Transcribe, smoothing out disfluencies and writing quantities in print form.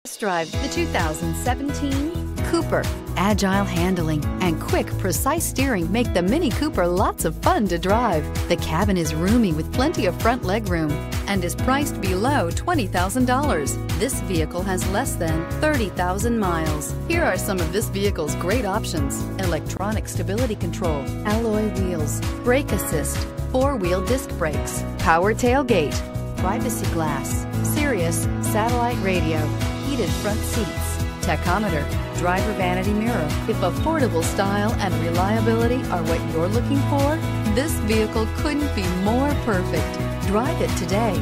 Test drive the 2017 Cooper. Agile handling and quick, precise steering make the MINI Cooper lots of fun to drive. The cabin is roomy with plenty of front legroom and is priced below $20,000. This vehicle has less than 30,000 miles. Here are some of this vehicle's great options: electronic stability control, alloy wheels, brake assist, four-wheel disc brakes, power tailgate, privacy glass, Sirius satellite radio, heated front seats, tachometer, driver vanity mirror. If affordable style and reliability are what you're looking for, this vehicle couldn't be more perfect. Drive it today.